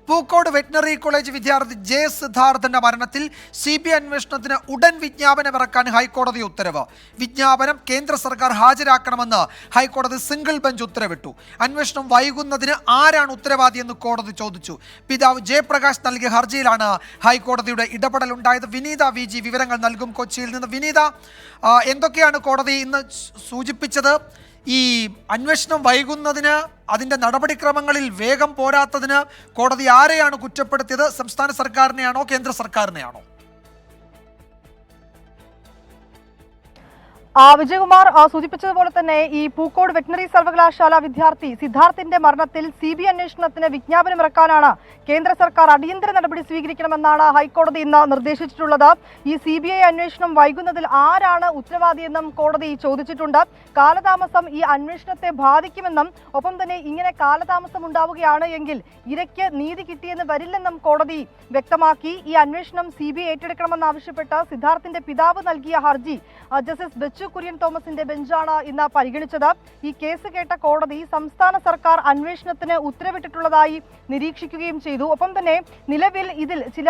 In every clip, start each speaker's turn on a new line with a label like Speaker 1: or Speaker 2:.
Speaker 1: Pookode veterinary college വിദ്യാർത്ഥി J സിദ്ധാർത്ഥന്റെ മരണത്തിൽ CBI അന്വേഷണത്തിന് ഉടൻ വിജ്ഞാപനമിറക്കാൻ ഹൈക്കോടതി ഉത്തരവ്. വിജ്ഞാപനം കേന്ദ്ര സർക്കാർ ഹാജരാക്കണമെന്ന് ഹൈക്കോടതി സിംഗിൾ ബെഞ്ച് ഉത്തരവിട്ടു. അന്വേഷണം വൈകുന്നതിന് ആരാണ് ഉത്തരവാദിയെന്ന് കോടതി ചോദിച്ചു. പിതാവ് ജയപ്രകാശ് നൽകിയ ഹർജിയിലാണ് ഹൈക്കോടതിയുടെ ഇടപെടലുണ്ടായത്. വിനീത VG വിവരങ്ങൾ നൽകും കൊച്ചിയിൽ നിന്ന്. വിനീത, എന്തൊക്കെയാണ് കോടതി ഇന്ന് സൂചിപ്പിച്ചത്? ഈ അന്വേഷണം വൈകുന്നതിന്, അതിൻ്റെ നടപടിക്രമങ്ങളിൽ വേഗം പോരാത്തതിന് കോടതി ആരെയാണ് കുറ്റപ്പെടുത്തിയത്? സംസ്ഥാന സർക്കാരിനെയാണോ കേന്ദ്ര സർക്കാരിനെയാണോ?
Speaker 2: വിജയകുമാർ സൂചിപ്പിച്ചതുപോലെ തന്നെ ഈ പൂക്കോട് വെറ്റിനറി സർവകലാശാല വിദ്യാർത്ഥി സിദ്ധാർത്ഥിന്റെ മരണത്തിൽ CBI അന്വേഷണത്തിന് വിജ്ഞാപനമിറക്കാനാണ് കേന്ദ്ര സർക്കാർ അടിയന്തര നടപടി സ്വീകരിക്കണമെന്നാണ് ഹൈക്കോടതി ഇന്ന് നിർദ്ദേശിച്ചിട്ടുള്ളത്. ഈ CBI അന്വേഷണം വൈകുന്നതിൽ ആരാണ് ഉത്തരവാദിയെന്നും കോടതി ചോദിച്ചിട്ടുണ്ട്. കാലതാമസം ഈ അന്വേഷണത്തെ ബാധിക്കുമെന്നും ഒപ്പം തന്നെ ഇങ്ങനെ കാലതാമസം ഉണ്ടാവുകയാണ് എങ്കിൽ ഇരയ്ക്ക് നീതി കിട്ടിയെന്ന് വരില്ലെന്നും കോടതി വ്യക്തമാക്കി. ഈ അന്വേഷണം CBI ഏറ്റെടുക്കണമെന്നാവശ്യപ്പെട്ട് സിദ്ധാർത്ഥിന്റെ പിതാവ് നൽകിയ ഹർജി ജസ്റ്റിസ് ബെച്ചു കുര്യൻ തോമസിന്റെ ബെഞ്ചാണ് ഇന്ന് പരിഗണിച്ചത്. ഈ കേസ് കേട്ട കോടതി സംസ്ഥാന സർക്കാർ അന്വേഷണത്തിന് ഉത്തരവിട്ടിട്ടുള്ളതായി നിരീക്ഷിക്കുകയും ചെയ്തു. ഒപ്പം തന്നെ നിലവിൽ ഇതിൽ ചില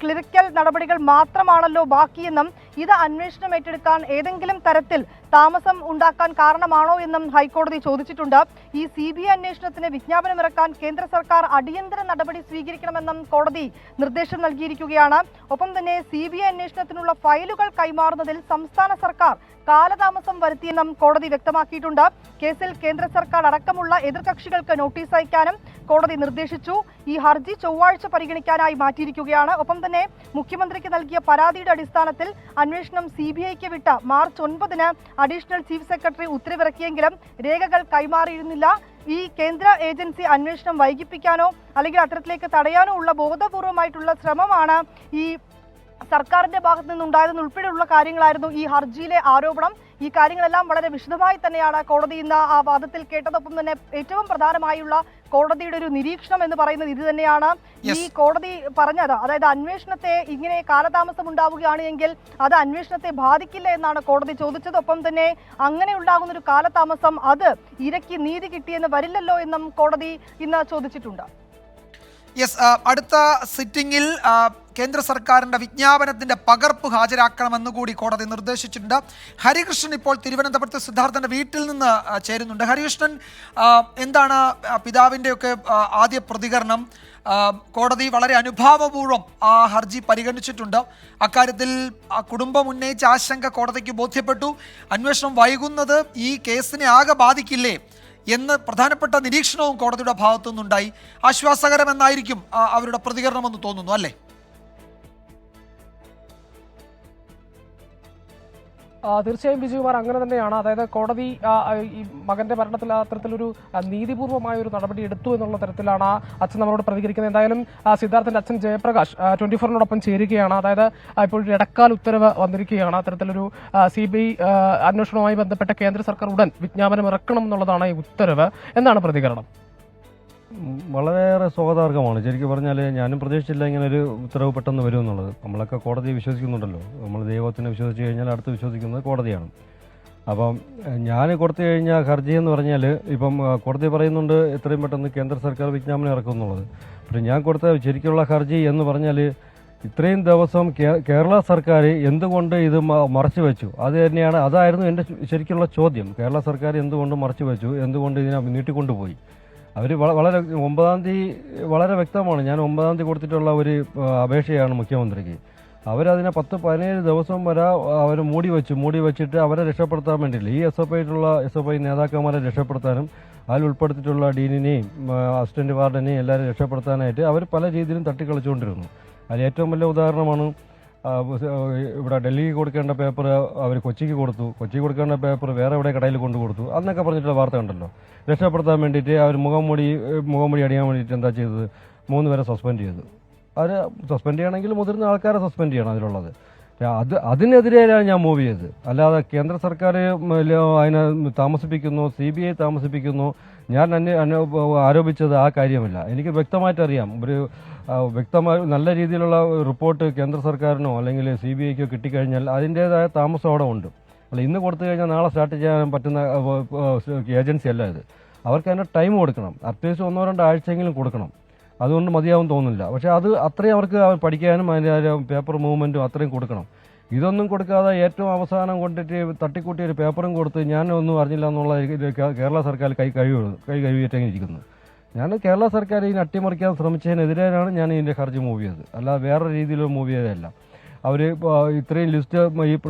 Speaker 2: ക്ലിനിക്കൽ നടപടികൾ മാത്രമാണല്ലോ ബാക്കിയെന്നും ഇത് അന്വേഷണം ഏറ്റെടുക്കാൻ ഏതെങ്കിലും തരത്തിൽ താമസം ഉണ്ടാക്കാൻ കാരണമാണോ എന്നും ഹൈക്കോടതി ചോദിച്ചിട്ടുണ്ട്. ഈ CBI അന്വേഷണത്തിന് വിജ്ഞാപനമിറക്കാൻ കേന്ദ്ര സർക്കാർ അടിയന്തര നടപടി സ്വീകരിക്കണമെന്നും കോടതി നിർദ്ദേശം നൽകിയിരിക്കുകയാണ്. ഒപ്പം തന്നെ CBI അന്വേഷണത്തിനുള്ള ഫയലുകൾ കൈമാറുന്നതിൽ സംസ്ഥാന സർക്കാർ കാലതാമസം വരുത്തിയെന്നും കോടതി വ്യക്തമാക്കിയിട്ടുണ്ട്. കേസിൽ കേന്ദ്ര സർക്കാർ അടക്കമുള്ള എതിർകക്ഷികൾക്ക് നോട്ടീസ് അയക്കാനും കോടതി നിർദ്ദേശിച്ചു. ഈ ഹർജി ചൊവ്വാഴ്ച പരിഗണിക്കാനായി മാറ്റിയിരിക്കുകയാണ്. ഒപ്പം തന്നെ മുഖ്യമന്ത്രിക്ക് നൽകിയ പരാതിയുടെ അടിസ്ഥാനത്തിൽ അന്വേഷണം CBIക്ക് വിട്ട മാർച്ച് 9-ന് അഡീഷണൽ ചീഫ് സെക്രട്ടറി ഉത്തരവിറക്കിയെങ്കിലും രേഖകൾ കൈമാറിയിരുന്നില്ല. ഈ കേന്ദ്ര ഏജൻസി അന്വേഷണം വൈകിപ്പിക്കാനോ അല്ലെങ്കിൽ അത്തരത്തിലേക്ക് തടയാനോ ഉള്ള ബോധപൂർവമായിട്ടുള്ള ശ്രമമാണ് ഈ സർക്കാരിന്റെ ഭാഗത്ത് നിന്നുണ്ടായതെന്നുൾപ്പെടെയുള്ള കാര്യങ്ങളായിരുന്നു ഈ ഹർജിയിലെ ആരോപണം. ഈ കാര്യങ്ങളെല്ലാം വളരെ വിശദമായി തന്നെയാണ് കോടതി ഇന്ന് ആ വാദത്തിൽ കേട്ടതൊപ്പം തന്നെ ഏറ്റവും പ്രധാനമായുള്ള കോടതിയുടെ ഒരു നിരീക്ഷണം എന്ന് പറയുന്നത് ഇത് തന്നെയാണ്. ഈ കോടതി പറഞ്ഞത്, അതായത് അന്വേഷണത്തെ ഇങ്ങനെ കാലതാമസം ഉണ്ടാവുകയാണ് എങ്കിൽ അത് അന്വേഷണത്തെ ബാധിക്കില്ല എന്നാണ് കോടതി ചോദിച്ചത്. ഒപ്പം തന്നെ അങ്ങനെ ഉണ്ടാകുന്ന ഒരു കാലതാമസം അത് ഇരയ്ക്ക് നീതി കിട്ടിയെന്ന് വരില്ലല്ലോ എന്നും കോടതി ഇന്ന് ചോദിച്ചിട്ടുണ്ട്.
Speaker 1: അടുത്ത സിറ്റിംഗിൽ കേന്ദ്ര സർക്കാരിൻ്റെ വിജ്ഞാപനത്തിൻ്റെ പകർപ്പ് ഹാജരാക്കണമെന്ന് കൂടി കോടതി നിർദ്ദേശിച്ചിട്ടുണ്ട്. ഹരികൃഷ്ണൻ ഇപ്പോൾ തിരുവനന്തപുരത്ത് സിദ്ധാർത്ഥൻ്റെ വീട്ടിൽ നിന്ന് ചേരുന്നുണ്ട്. ഹരികൃഷ്ണൻ, എന്താണ് പിതാവിൻ്റെയൊക്കെ ആദ്യ പ്രതികരണം? കോടതി വളരെ അനുഭാവപൂർവ്വം ആ ഹർജി പരിഗണിച്ചിട്ടുണ്ട്. അക്കാര്യത്തിൽ കുടുംബം ഉന്നയിച്ച ആശങ്ക കോടതിക്ക് ബോധ്യപ്പെട്ടു. അന്വേഷണം വൈകുന്നത് ഈ കേസിനെ ആകെ ബാധിക്കില്ലേ എന്ന് പ്രധാനപ്പെട്ട നിരീക്ഷണവും കോടതിയുടെ ഭാഗത്തു നിന്നുണ്ടായി. ആശ്വാസകരമെന്നായിരിക്കും അവരുടെ പ്രതികരണമെന്ന് തോന്നുന്നു, അല്ലേ?
Speaker 3: തീർച്ചയായും വിജയകുമാർ, അങ്ങനെ തന്നെയാണ്. അതായത് കോടതി ഈ മകന്റെ മരണത്തിൽ അത്തരത്തിലൊരു നീതിപൂർവമായ ഒരു നടപടി എടുത്തു എന്നുള്ള തരത്തിലാണ് അച്ഛൻ നമ്മളോട് പ്രതികരിക്കുന്നത്. എന്തായാലും സിദ്ധാർത്ഥന്റെ അച്ഛൻ ജയപ്രകാശ് 24-നോടൊപ്പം ചേരുകയാണ്. അതായത് ഇപ്പോൾ ഇടക്കാല ഉത്തരവ് വന്നിരിക്കുകയാണ്. അത്തരത്തിലൊരു CBI അന്വേഷണവുമായി ബന്ധപ്പെട്ട കേന്ദ്ര സർക്കാർ ഉടൻ വിജ്ഞാപനം ഇറക്കണം എന്നുള്ളതാണ് ഈ ഉത്തരവ്. എന്താണ് പ്രതികരണം?
Speaker 4: വളരെയേറെ സ്വാഗതാർഹമാണ്. ശരിക്കും പറഞ്ഞാൽ ഞാനും പ്രതീക്ഷിച്ചില്ല ഇങ്ങനെ ഒരു ഉത്തരവ് പെട്ടെന്ന് വരുമെന്നുള്ളത്. നമ്മളൊക്കെ കോടതിയെ വിശ്വസിക്കുന്നുണ്ടല്ലോ. നമ്മൾ ദൈവത്തിനെ വിശ്വസിച്ച് കഴിഞ്ഞാൽ അടുത്ത് വിശ്വസിക്കുന്നത് കോടതിയാണ്. അപ്പം ഞാൻ കൊടുത്തു കഴിഞ്ഞ ഹർജി എന്ന് പറഞ്ഞാൽ ഇപ്പം കോടതി പറയുന്നുണ്ട് എത്രയും പെട്ടെന്ന് കേന്ദ്ര സർക്കാർ വിജ്ഞാപനം ഇറക്കും എന്നുള്ളത്. പക്ഷേ ഞാൻ കൊടുത്ത ശരിക്കുള്ള ഹർജി എന്ന് പറഞ്ഞാൽ ഇത്രയും ദിവസം കേരള സർക്കാർ എന്തുകൊണ്ട് ഇത് മറച്ചു വെച്ചു? അതായിരുന്നു എൻ്റെ ശരിക്കുള്ള ചോദ്യം. കേരള സർക്കാർ എന്തുകൊണ്ട് മറച്ചു വെച്ചു? എന്തുകൊണ്ട് ഇതിനെ നീട്ടിക്കൊണ്ടുപോയി? അവർ വളരെ 9-ാം തീയതി വളരെ വ്യക്തമാണ്. ഞാൻ 9-ാം തീയതി കൊടുത്തിട്ടുള്ള ഒരു അപേക്ഷയാണ് മുഖ്യമന്ത്രിക്ക്. അവരതിനെ 10-17 ദിവസം വരെ അവർ മൂടി വെച്ചിട്ട് അവരെ രക്ഷപ്പെടുത്താൻ വേണ്ടിയില്ല. ഈ SFI നേതാക്കന്മാരെ രക്ഷപ്പെടുത്താനും അതിൽ ഉൾപ്പെടുത്തിയിട്ടുള്ള ഡീനിനെയും അസിസ്റ്റന്റ് വാർഡനെയും എല്ലാവരും രക്ഷപ്പെടുത്താനായിട്ട് അവർ പല രീതിയിലും തട്ടിക്കളിച്ചുകൊണ്ടിരുന്നു. അതിൽ ഏറ്റവും വലിയ ഉദാഹരണമാണ് ഇവിടെ ഡൽഹിക്ക് കൊടുക്കേണ്ട പേപ്പർ അവർ കൊച്ചിക്ക് കൊടുത്തു. കൊച്ചിക്ക് കൊടുക്കേണ്ട പേപ്പർ വേറെ എവിടെ കടയിൽ കൊണ്ടു കൊടുത്തു എന്നൊക്കെ പറഞ്ഞിട്ടുള്ള വാർത്ത ഉണ്ടല്ലോ. രക്ഷപ്പെടുത്താൻ വേണ്ടിയിട്ട് അവർ മുഖംമൂടി അടിയാൻ വേണ്ടിയിട്ട് എന്താ ചെയ്തത്? 3 പേരെ സസ്പെൻഡ് ചെയ്തു. അവർ സസ്പെൻഡ് ചെയ്യണമെങ്കിൽ മുതിർന്ന ആൾക്കാരെ സസ്പെൻഡ് ചെയ്യണം അതിലുള്ളത്. അതിനെതിരെയാണ് ഞാൻ മൂവ് ചെയ്തത്. അല്ലാതെ കേന്ദ്ര സർക്കാർ അതിനെ താമസിപ്പിക്കുന്നു, CBI താമസിപ്പിക്കുന്നു, ഞാൻ ആരോപിച്ചത് ആ കാര്യമില്ല. എനിക്ക് വ്യക്തമായിട്ട് അറിയാം. ഒരു വ്യക്തമായ നല്ല രീതിയിലുള്ള റിപ്പോർട്ട് കേന്ദ്ര സർക്കാരിനോ അല്ലെങ്കിൽ CBIക്കോ കിട്ടിക്കഴിഞ്ഞാൽ അതിൻ്റേതായ താമസം അവിടെ ഉണ്ട്. അല്ല, ഇന്ന് കൊടുത്തു കഴിഞ്ഞാൽ നാളെ സ്റ്റാർട്ട് ചെയ്യാൻ പറ്റുന്ന ഏജൻസി അല്ല ഇത്. അവർക്ക് അതിൻ്റെ ടൈം കൊടുക്കണം. അറ്റ്ലീസ്റ്റ് 1-2 ആഴ്ചയെങ്കിലും കൊടുക്കണം. അതുകൊണ്ട് മതിയാവും തോന്നുന്നില്ല. പക്ഷേ അത് അത്രയും അവർക്ക് പഠിക്കാനും അതിൻ്റെ പേപ്പർ മൂവ്മെൻറ്റും അത്രയും കൊടുക്കണം. ഇതൊന്നും കൊടുക്കാതെ ഏറ്റവും അവസാനം കൊണ്ടിട്ട് തട്ടിക്കൂട്ടി ഒരു പേപ്പറും കൊടുത്ത് ഞാനൊന്നും അറിഞ്ഞില്ല എന്നുള്ള കേരള സർക്കാർ കൈ കഴുകിയിട്ടേങ്ങിരിക്കുന്നത്. ഞാൻ കേരള സർക്കാർ ഇതിനെ അട്ടിമറിക്കാൻ ശ്രമിച്ചതിനെതിരെയാണ് ഞാൻ ഇതിൻ്റെ ഹർജി മൂവ് ചെയ്തത്. അല്ലാതെ വേറെ രീതിയിലൊരു മൂവ് ചെയ്തതല്ല. അവർ ഇത്രയും ലിസ്റ്റ്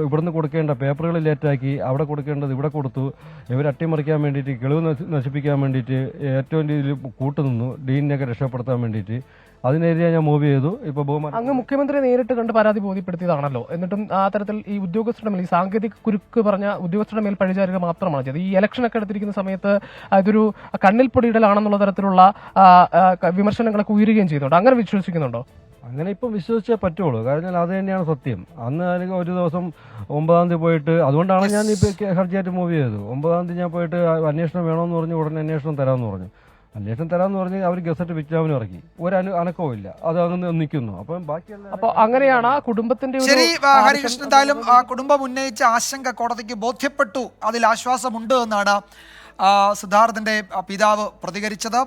Speaker 4: ഇവിടുന്ന് കൊടുക്കേണ്ട പേപ്പറുകൾ ലേറ്റാക്കി, അവിടെ കൊടുക്കേണ്ടത് ഇവിടെ കൊടുത്തു. ഇവർ അട്ടിമറിക്കാൻ വേണ്ടിയിട്ട്, കിളിവ് നശിപ്പിക്കാൻ വേണ്ടിയിട്ട് ഏറ്റവും രീതിയിൽ കൂട്ടുനിന്നു, ഡീനിനെയൊക്കെ രക്ഷപ്പെടുത്താൻ വേണ്ടിയിട്ട്. അതിനെതിരെ ഞാൻ മൂവ് ചെയ്തു. ഇപ്പോൾ
Speaker 3: അങ്ങ് മുഖ്യമന്ത്രിയെ നേരിട്ട് കണ്ട് പരാതി ബോധ്യപ്പെടുത്തിയതാണല്ലോ. എന്നിട്ടും ആ തരത്തിൽ ഈ ഉദ്യോഗസ്ഥരുടെ മേൽ, ഈ സാങ്കേതിക കുരുക്ക് പറഞ്ഞ ഉദ്യോഗസ്ഥരുടെ മേൽ പഴിചാരുക മാത്രമാണ് ചെയ്തത്. ഈ ഇലക്ഷനൊക്കെ എടുത്തിരിക്കുന്ന സമയത്ത് ഇതൊരു കണ്ണിൽ പൊടിയിടലാണെന്നുള്ള തരത്തിലുള്ള വിമർശനങ്ങളൊക്കെ ഉയരുകയും ചെയ്തുകൊണ്ട് അങ്ങനെ വിശ്വസിക്കുന്നുണ്ടോ?
Speaker 4: അങ്ങനെ ഇപ്പം വിശ്വസിച്ചേ പറ്റുള്ളൂ. കാരണം അത് തന്നെയാണ് സത്യം. അന്ന് എനിക്ക് ഒരു ദിവസം 9-ാം തീയതി പോയിട്ട്, അതുകൊണ്ടാണ് ഞാൻ ഇപ്പോൾ ഹർജിയായിട്ട് മൂവ് ചെയ്തത്. 9-ാം തീയതി ഞാൻ പോയിട്ട് അന്വേഷണം വേണമെന്ന് പറഞ്ഞു. ഉടനെ അന്വേഷണം തരാമെന്ന് പറഞ്ഞു. അന്വേഷണം തരാമെന്ന് പറഞ്ഞ് അവർ ഗസറ്റ് വിജ്ഞാപനം ഇറക്കി. ഒരു അനക്കവും ഇല്ല, അത് അങ്ങ് നിൽക്കുന്നു. അപ്പം ബാക്കിയുള്ള
Speaker 3: അപ്പോൾ അങ്ങനെയാണ് കുടുംബത്തിന്റെ
Speaker 1: ശരി. ഹരികൃഷ്ണൻ, എന്തായാലും കുടുംബം ഉന്നയിച്ച ആശങ്ക കോടതിക്ക് ബോധ്യപ്പെട്ടു, അതിൽ ആശ്വാസമുണ്ട് എന്നാണ് സിദ്ധാർത്ഥിന്റെ പിതാവ് പ്രതികരിച്ചത്.